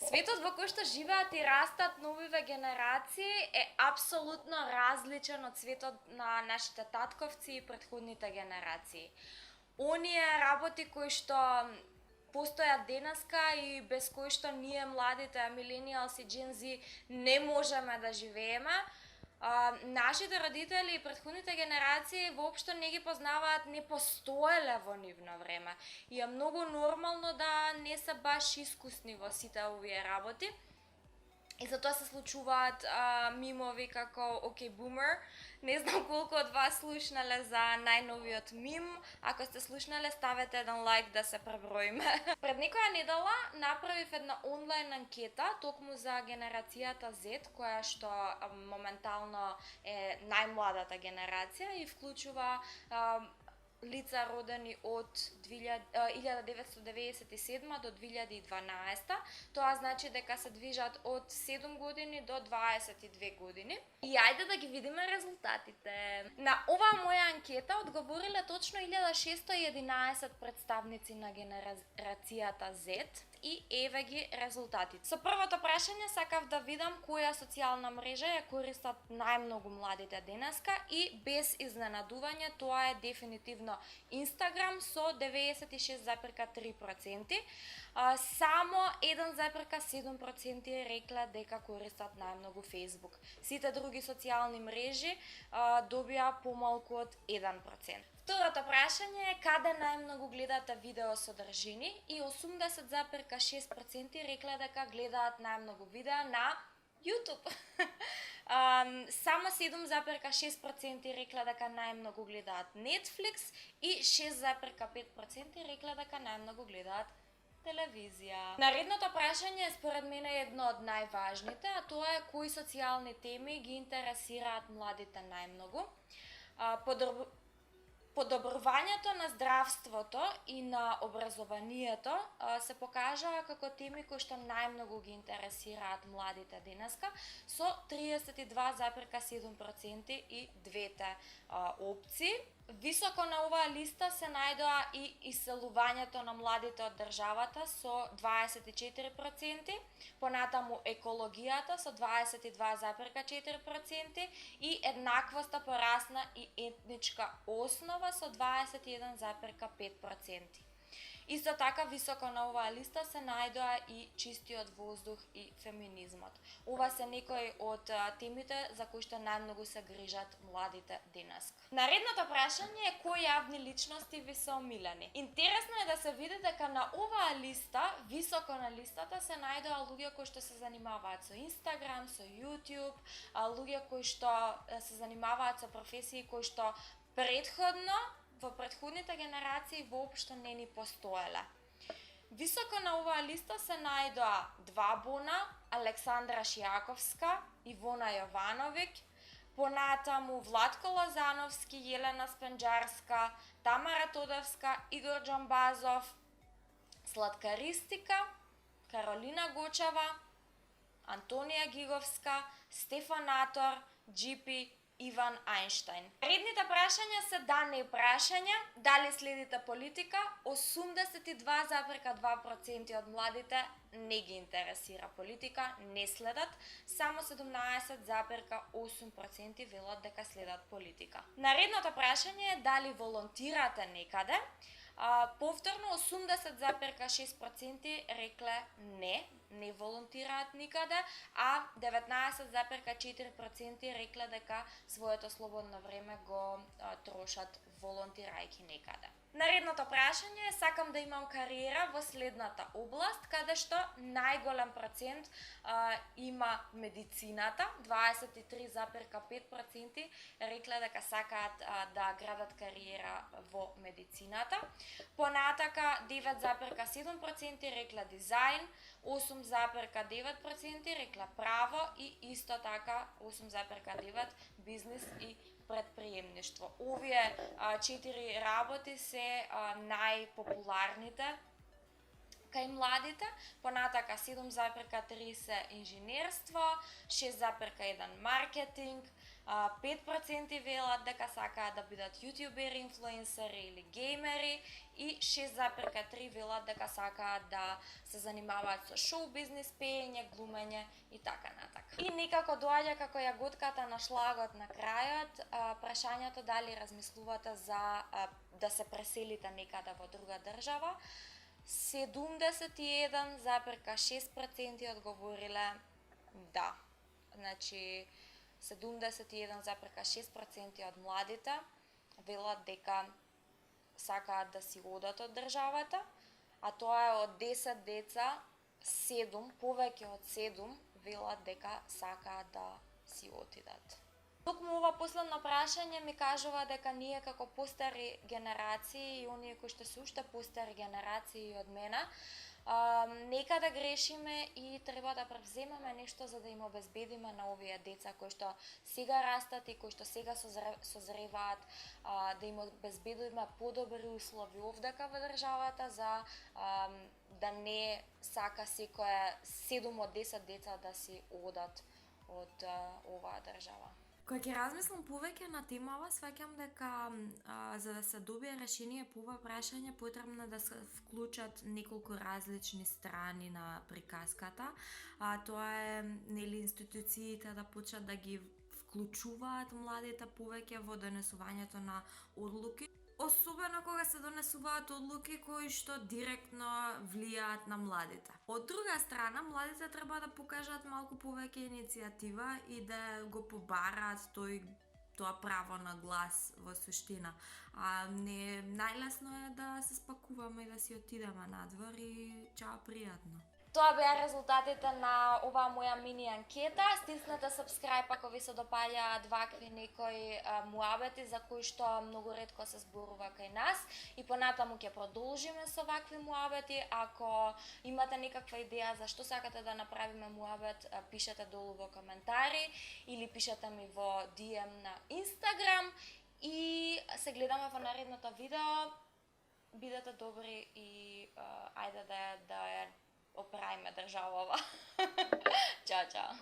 Светот во кој што живеат и растат новиве генерации е апсолутно различен од светот на нашите татковци и претходните генерации. Оние работи кои што постојат денеска и без кои што ние младите милениалси и джензи не можеме да живееме, нашите родители и претходните генерации воопшто не ги познаваат, не постоеле во нивно време. И е многу нормално да не се баш искусни во сите овие работи. И затоа се случуваат мимови како OK Boomer. Не знам колку од вас слушнале за најновиот мим. Ако сте слушнале, ставете еден лайк да се преброиме. Пред некоја недела направив една онлайн анкета токму за генерацијата Z, која што моментално е најмладата генерација и вклучува лица родени од 1997 до 2012. Тоа значи дека се движат од 7 години до 22 години. И ајде да ги видиме резултатите. На оваа моја анкета одговориле точно 1611 представници на генерацијата Z и еве ги резултатите. Со првото прашање сакав да видам која социјална мрежа ја користат најмногу младите денеска и без изненадување тоа е дефинитивно Instagram со 96,3%. Само 1,7% рекле дека користат најмногу Facebook. Сите други социјални мрежи добија помалку од 1%. Второто прашање е каде најмногу гледате видео содржини и 80,6% рекле дека гледаат најмногу видеа на YouTube. Само 7,6% рекле дека најмногу гледаат Netflix и 6,5% рекле дека најмногу гледаат телевизија. Наредното прашање според мене е едно од најважните, а тоа е кои социјални теми ги интересираат младите најмногу. Подобрувањето на здравството и на образованието се покажаа како теми кои што најмногу ги интересираат младите денеска со 32,7% и двете опции. Високо на оваа листа се најдоа и иселувањето на младите од државата со 24%, понатаму екологијата со 22,4% и еднаквоста по расна и етничка основа со 21,5%. Исто така високо на оваа листа се најдоа и чистиот воздух и феминизмот. Ова се некои од темите за кои што најмногу се грижат младите денеска. Наредното прашање е кои јавни личности ви се омилени. Интересно е да се види дека на оваа листа, високо на листата се најдоа луѓе кои што се занимаваат со Instagram, со YouTube, луѓе кои што се занимаваат со професии кои што во претходните генерации воопшто не ни постоеле. Високо на оваа листа се најдоа два Бона, Александра Шијаковска, Ивона Јовановиќ, понатаму Владко Лозановски, Јелена Спенџарска, Тамара Тодевска, Игор Џамбазов, Сладка Ристика, Каролина Гочева, Антонија Гиговска, Стефан Атор, Джипи, Иван Ајнштајн. Редните прашања се да не прашања, дали следите политика, 82,2% од младите не ги интересира политика, не следат, само 17,8% велат дека следат политика. Наредното прашање е дали волонтирате некаде, повторно 80,6% рекле не волонтираат никаде, а 19,4% рекле дека своето слободно време го трошат волонтирајќи некаде. Наредното прашање е сакам да имам кариера во следната област, каде што најголем процент има медицината, 23,5% рекле дека сакаат да градат кариера во медицината. Понатака 9,7% рекле дизајн, 8,9% рекле право и исто така 8,9% бизнис и предприемништво. Овие 4 работи се најпопуларните кај младите, понатака 7,3 се инженерство, 6,1 маркетинг, 5% велат дека сакаат да бидат јутјубери, инфлуенсери или геймери и 6,3 велат дека сакаат да се занимаваат со шоу бизнис, пеење, глумење и така натака. И некако доаѓа како јаготката на шлагот на крајот, прашањето дали размислувате за да се преселите некаде во друга држава. 71,6% одговориле да. Значи 71,6% од младите велат дека сакаат да си одат од државата, а тоа е од 10 деца 7, повеќе од 7 велат дека сакаат да си отидат. Токму ова последно прашање ми кажува дека ние како постари генерации и оние кои што се уште постари генерации од мене, нека да грешиме и треба да превземеме нешто за да им обезбедиме на овие деца кои што сега растат и кои што сега созреваат, да им обезбедиме подобри услови овдека во државата за да не сака секое 7 од 10 деца да си одат од оваа држава. Кога ќе размислам повеќе на темава, сваќам дека за да се добие решение по ова прашање потребно да се вклучат неколку различни страни на приказката. Тоа е нели институциите да почнат да ги вклучуваат младите повеќе во донесувањето на одлуки. Особено кога се донесуваат одлуки кои што директно влијаат на младите. Од друга страна, младите треба да покажат малку повеќе иницијатива и да го побараат тоа право на глас во суштина. Не најлесно е да се спакуваме и да си отидеме надвор и чао пријатно. Тоа беа резултатите на оваа моја мини анкета. Стиснете subscribe ако ви се допаѓаат вакви некои муабети за кои што многу ретко се зборува кај нас и понатаму ќе продолжиме со вакви муабети. Ако имате некаква идеја за што сакате да направиме муабет, пишете долу во коментари или пишете ми во DM на Instagram и се гледаме во наредното видео. Бидете добри и ајде да ја оправиме државава. Чао, чао.